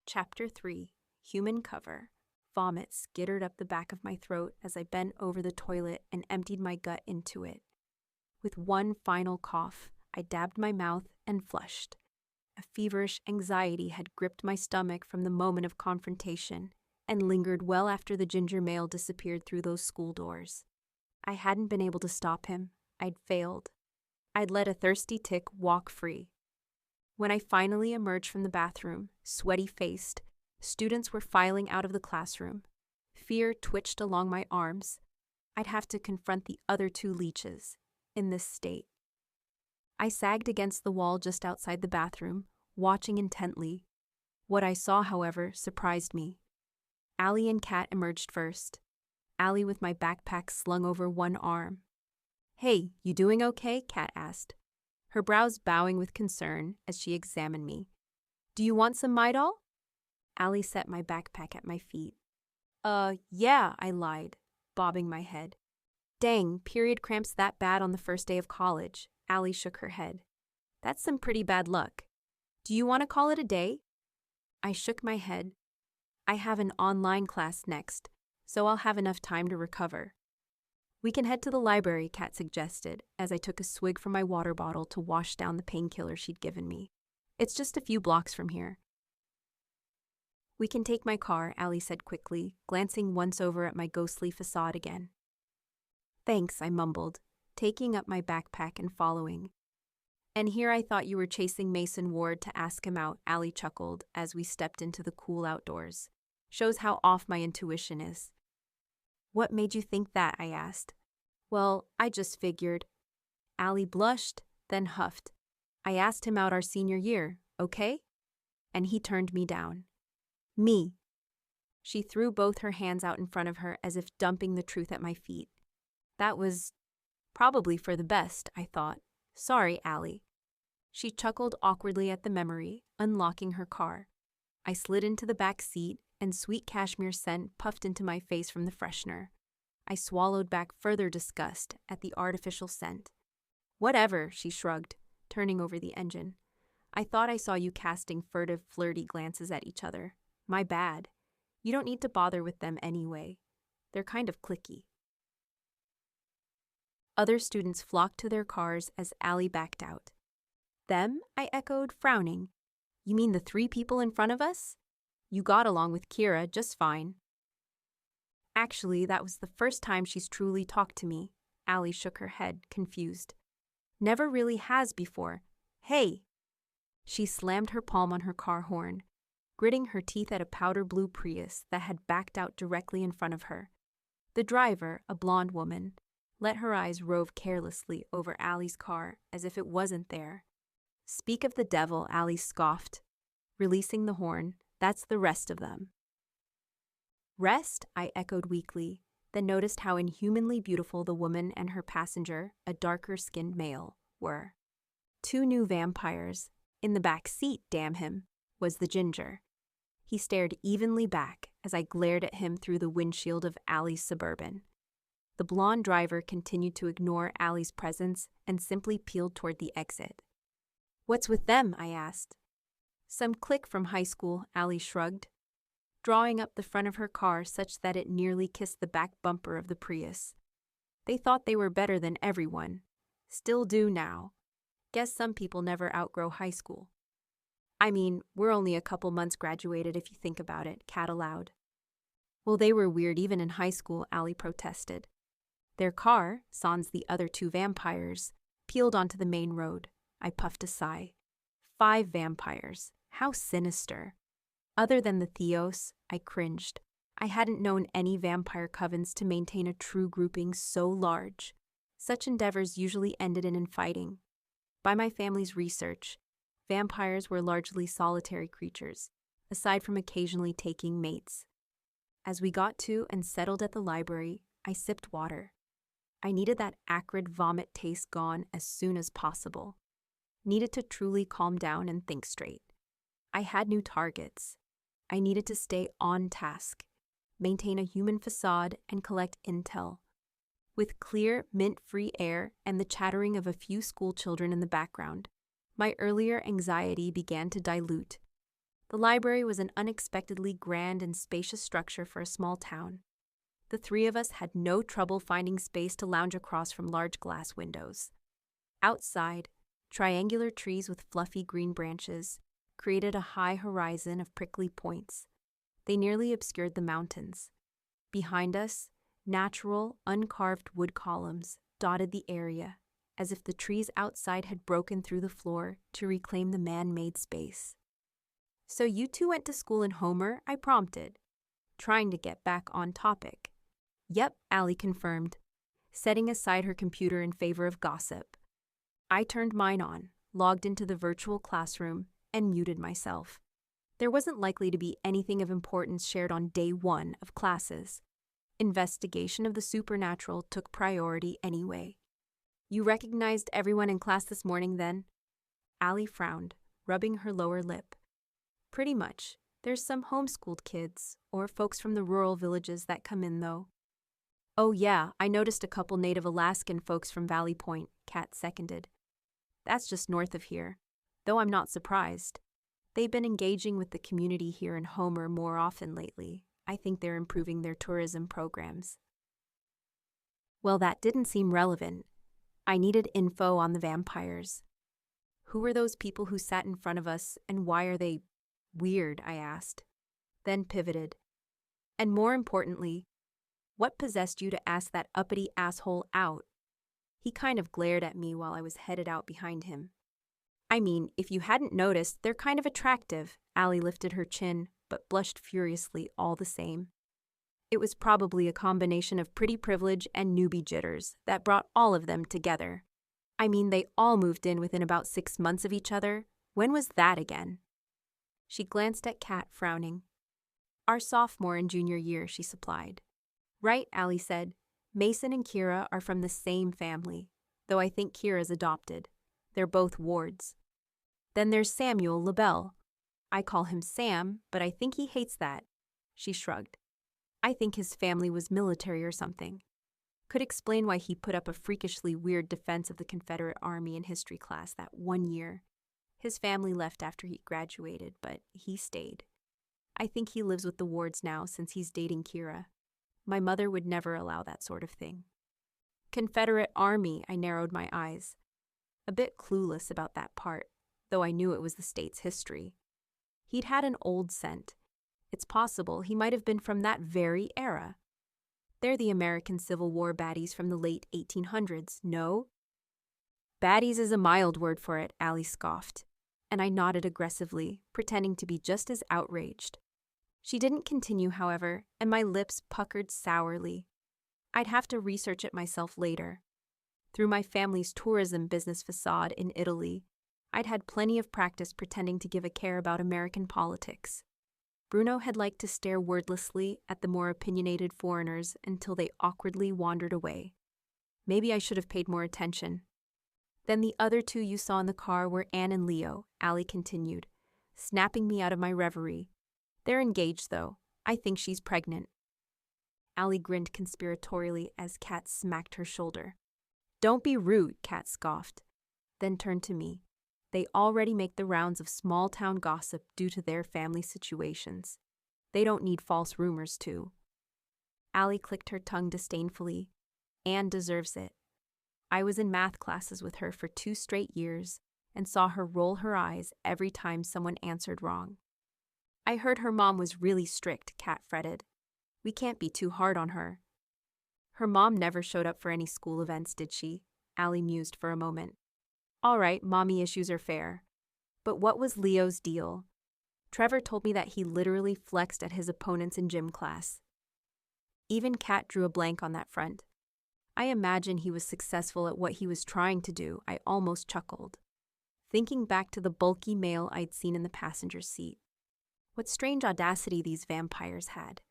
Chapter 3 Human Cover. Vomit skittered up the back of my throat as I bent over the toilet and emptied my gut into it. With one final cough, I dabbed my mouth and flushed. A feverish anxiety had gripped my stomach from the moment of confrontation and lingered well after the ginger male disappeared through those school doors. I hadn't been able to stop him. I'd failed. I'd let a thirsty tick walk free. When I finally emerged from the bathroom, sweaty-faced, students were filing out of the classroom. Fear twitched along my arms. I'd have to confront the other two leeches, in this state. I sagged against the wall just outside the bathroom, watching intently. What I saw, however, surprised me. Allie and Kat emerged first. Allie with my backpack slung over one arm. "Hey, you doing okay?" Kat asked, her brows bowing with concern as she examined me. "Do you want some Midol?" Allie set my backpack at my feet. Yeah," I lied, bobbing my head. "Dang, period cramps that bad on the first day of college." Allie shook her head. "That's some pretty bad luck. Do you want to call it a day?" I shook my head. "I have an online class next, so I'll have enough time to recover." "We can head to the library," Kat suggested, as I took a swig from my water bottle to wash down the painkiller she'd given me. "It's just a few blocks from here." "We can take my car," Allie said quickly, glancing once over at my ghostly facade again. "Thanks," I mumbled, taking up my backpack and following. "And here I thought you were chasing Mason Ward to ask him out," Allie chuckled as we stepped into the cool outdoors. "Shows how off my intuition is." "What made you think that?" I asked. "Well, I just figured." Allie blushed, then huffed. "I asked him out our senior year, okay?" And he turned me down. "Me." She threw both her hands out in front of her as if dumping the truth at my feet. That was probably for the best, I thought. "Sorry, Allie." She chuckled awkwardly at the memory, unlocking her car. I slid into the back seat, and sweet cashmere scent puffed into my face from the freshener. I swallowed back further disgust at the artificial scent. "Whatever," she shrugged, turning over the engine. "I thought I saw you casting furtive, flirty glances at each other. My bad. You don't need to bother with them anyway. They're kind of cliquey." Other students flocked to their cars as Allie backed out. "Them?" I echoed, frowning. "You mean the three people in front of us? You got along with Kira just fine." "Actually, that was the first time she's truly talked to me." Allie shook her head, confused. "Never really has before. Hey!" She slammed her palm on her car horn, gritting her teeth at a powder blue Prius that had backed out directly in front of her. The driver, a blonde woman, let her eyes rove carelessly over Allie's car as if it wasn't there. "Speak of the devil," Allie scoffed, releasing the horn. "That's the rest of them." "Rest?" I echoed weakly, then noticed how inhumanly beautiful the woman and her passenger, a darker-skinned male, were. Two new vampires. In the back seat, damn him, was the ginger. He stared evenly back as I glared at him through the windshield of Allie's Suburban. The blonde driver continued to ignore Allie's presence and simply peeled toward the exit. "What's with them?" I asked. "Some clique from high school," Allie shrugged, drawing up the front of her car such that it nearly kissed the back bumper of the Prius. "They thought they were better than everyone. Still do now. Guess some people never outgrow high school. I mean, we're only a couple months graduated if you think about it," Kat allowed. "Well, they were weird even in high school," Allie protested. Their car, sans the other two vampires, peeled onto the main road. I puffed a sigh. 5 vampires. How sinister. Other than the Theos, I cringed. I hadn't known any vampire covens to maintain a true grouping so large. Such endeavors usually ended in infighting. By my family's research, vampires were largely solitary creatures, aside from occasionally taking mates. As we got to and settled at the library, I sipped water. I needed that acrid vomit taste gone as soon as possible. Needed to truly calm down and think straight. I had new targets. I needed to stay on task, maintain a human facade, and collect intel. With clear, mint-free air and the chattering of a few school children in the background, my earlier anxiety began to dilute. The library was an unexpectedly grand and spacious structure for a small town. The three of us had no trouble finding space to lounge across from large glass windows. Outside, triangular trees with fluffy green branches created a high horizon of prickly points. They nearly obscured the mountains. Behind us, natural, uncarved wood columns dotted the area, as if the trees outside had broken through the floor to reclaim the man-made space. "So you two went to school in Homer?" I prompted, trying to get back on topic. "Yep," Allie confirmed, setting aside her computer in favor of gossip. I turned mine on, logged into the virtual classroom, and muted myself. There wasn't likely to be anything of importance shared on day one of classes. Investigation of the supernatural took priority anyway. "You recognized everyone in class this morning, then?" Allie frowned, rubbing her lower lip. "Pretty much. There's some homeschooled kids, or folks from the rural villages that come in, though." "Oh yeah, I noticed a couple native Alaskan folks from Valley Point," Kat seconded. "That's just north of here, though I'm not surprised. They've been engaging with the community here in Homer more often lately. I think they're improving their tourism programs." Well, that didn't seem relevant. I needed info on the vampires. "Who were those people who sat in front of us, and why are they weird?" I asked, then pivoted. "And more importantly, what possessed you to ask that uppity asshole out?" He kind of glared at me while I was headed out behind him. "I mean, if you hadn't noticed, they're kind of attractive." Allie lifted her chin, but blushed furiously all the same. It was probably a combination of pretty privilege and newbie jitters that brought all of them together. I mean, they all moved in within about 6 months of each other. When was that again? She glanced at Kat, frowning. "Our sophomore and junior year," she supplied. "Right," Allie said. "Mason and Kira are from the same family, though I think Kira's adopted. They're both wards. Then there's Samuel LaBelle. I call him Sam, but I think he hates that." She shrugged. "I think his family was military or something. Could explain why he put up a freakishly weird defense of the Confederate Army in history class that one year. His family left after he graduated, but he stayed. I think he lives with the wards now since he's dating Kira. My mother would never allow that sort of thing." "Confederate Army," I narrowed my eyes. A bit clueless about that part, though I knew it was the state's history. He'd had an old scent. It's possible he might have been from that very era. They're the American Civil War baddies from the late 1800s, no? "Baddies is a mild word for it," Allie scoffed, and I nodded aggressively, pretending to be just as outraged. She didn't continue, however, and my lips puckered sourly. I'd have to research it myself later. Through my family's tourism business facade in Italy, I'd had plenty of practice pretending to give a care about American politics. Bruno had liked to stare wordlessly at the more opinionated foreigners until they awkwardly wandered away. Maybe I should have paid more attention. "Then the other two you saw in the car were Anne and Leo," Allie continued, snapping me out of my reverie. "They're engaged, though. I think she's pregnant." Allie grinned conspiratorially as Kat smacked her shoulder. "Don't be rude," Kat scoffed, then turned to me. "They already make the rounds of small-town gossip due to their family situations. They don't need false rumors to." Allie clicked her tongue disdainfully. "Anne deserves it. I was in math classes with her for 2 straight years and saw her roll her eyes every time someone answered wrong." "I heard her mom was really strict," Kat fretted. "We can't be too hard on her." "Her mom never showed up for any school events, did she?" Allie mused for a moment. "All right, mommy issues are fair. But what was Leo's deal? Trevor told me that he literally flexed at his opponents in gym class." Even Kat drew a blank on that front. I imagine he was successful at what he was trying to do. I almost chuckled, thinking back to the bulky male I'd seen in the passenger seat. What strange audacity these vampires had.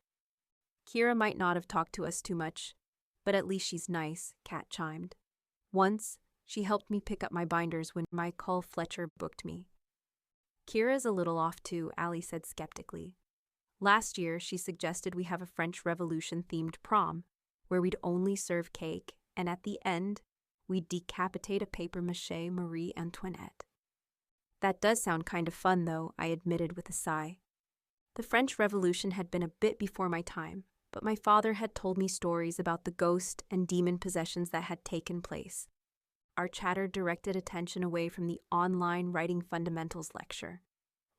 "Kira might not have talked to us too much, but at least she's nice," Kat chimed. "Once, she helped me pick up my binders when my Cull Fletcher booked me." "Kira's a little off too," Allie said skeptically. "Last year, she suggested we have a French Revolution-themed prom, where we'd only serve cake, and at the end, we'd decapitate a papier-mâché Marie Antoinette." That does sound kind of fun, though, I admitted with a sigh. The French Revolution had been a bit before my time, but my father had told me stories about the ghost and demon possessions that had taken place. Our chatter directed attention away from the online writing fundamentals lecture.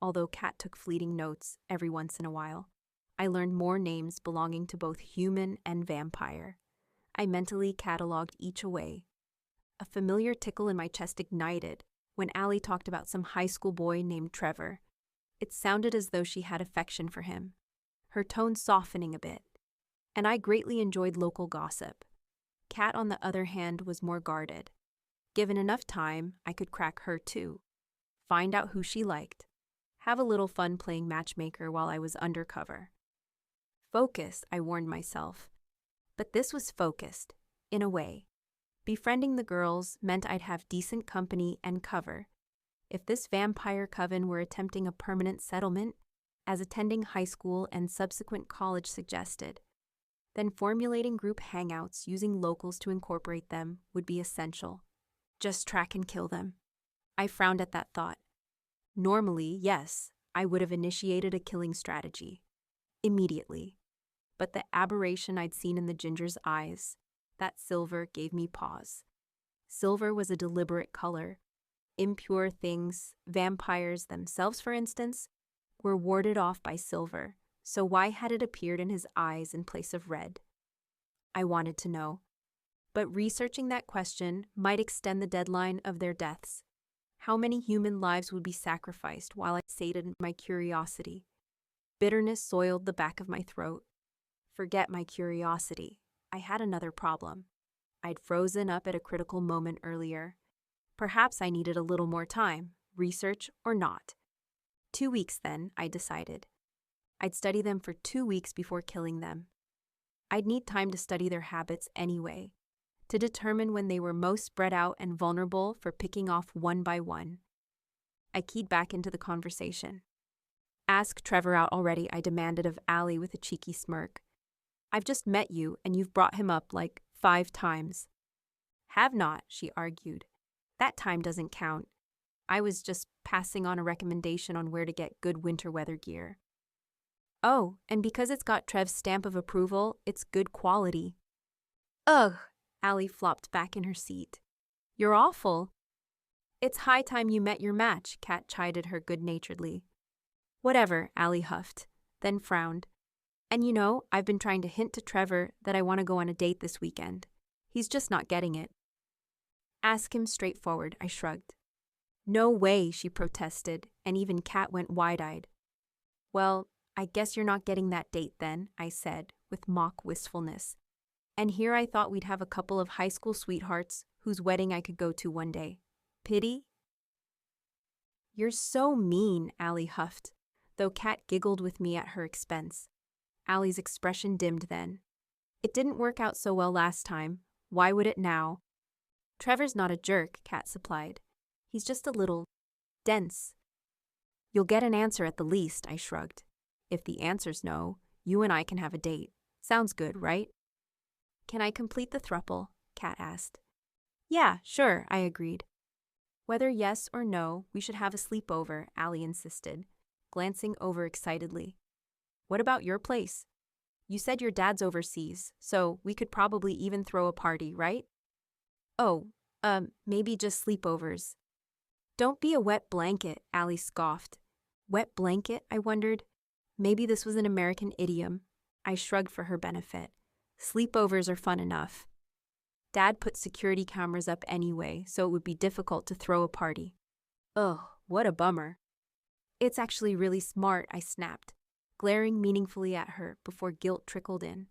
Although Kat took fleeting notes every once in a while, I learned more names belonging to both human and vampire. I mentally cataloged each away. A familiar tickle in my chest ignited when Allie talked about some high school boy named Trevor. It sounded as though she had affection for him, her tone softening a bit. And I greatly enjoyed local gossip. Kat, on the other hand, was more guarded. Given enough time, I could crack her too. Find out who she liked. Have a little fun playing matchmaker while I was undercover. Focus, I warned myself. But this was focused, in a way. Befriending the girls meant I'd have decent company and cover. If this vampire coven were attempting a permanent settlement, as attending high school and subsequent college suggested, then formulating group hangouts using locals to incorporate them would be essential. Just track and kill them. I frowned at that thought. Normally, yes, I would have initiated a killing strategy. Immediately. But the aberration I'd seen in the ginger's eyes, that silver, gave me pause. Silver was a deliberate color. Impure things, vampires themselves for instance, were warded off by silver, so why had it appeared in his eyes in place of red? I wanted to know. But researching that question might extend the deadline of their deaths. How many human lives would be sacrificed while I sated my curiosity? Bitterness soiled the back of my throat. Forget my curiosity. I had another problem. I'd frozen up at a critical moment earlier. Perhaps I needed a little more time, research or not. 2 weeks then, I decided. I'd study them for 2 weeks before killing them. I'd need time to study their habits anyway, to determine when they were most spread out and vulnerable for picking off one by one. I keyed back into the conversation. Ask Trevor out already, I demanded of Allie with a cheeky smirk. I've just met you and you've brought him up like 5 times. Have not, she argued. That time doesn't count. I was just passing on a recommendation on where to get good winter weather gear. Oh, and because it's got Trev's stamp of approval, it's good quality. Ugh, Allie flopped back in her seat. You're awful. It's high time you met your match, Kat chided her good-naturedly. Whatever, Allie huffed, then frowned. And you know, I've been trying to hint to Trevor that I want to go on a date this weekend. He's just not getting it. Ask him straightforward, I shrugged. No way, she protested, and even Kat went wide-eyed. Well, I guess you're not getting that date then, I said, with mock wistfulness. And here I thought we'd have a couple of high school sweethearts whose wedding I could go to one day. Pity? You're so mean, Allie huffed, though Kat giggled with me at her expense. Allie's expression dimmed then. It didn't work out so well last time. Why would it now? Trevor's not a jerk, Kat supplied. He's just a little dense. You'll get an answer at the least, I shrugged. If the answer's no, you and I can have a date. Sounds good, right? Can I complete the throuple? Kat asked. Yeah, sure, I agreed. Whether yes or no, we should have a sleepover, Allie insisted, glancing over excitedly. What about your place? You said your dad's overseas, so we could probably even throw a party, right? Oh, maybe just sleepovers. Don't be a wet blanket, Allie scoffed. Wet blanket, I wondered. Maybe this was an American idiom. I shrugged for her benefit. Sleepovers are fun enough. Dad put security cameras up anyway, so it would be difficult to throw a party. Ugh, what a bummer. It's actually really smart, I snapped, glaring meaningfully at her before guilt trickled in.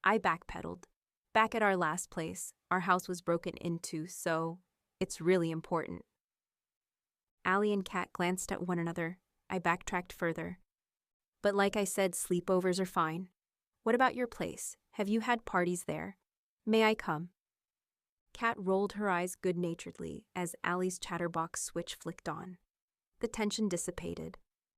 I backpedaled. Back at our last place, our house was broken into, so it's really important. Allie and Kat glanced at one another. I backtracked further. But like I said, sleepovers are fine. What about your place? Have you had parties there? May I come? Kat rolled her eyes good-naturedly as Allie's chatterbox switch flicked on. The tension dissipated.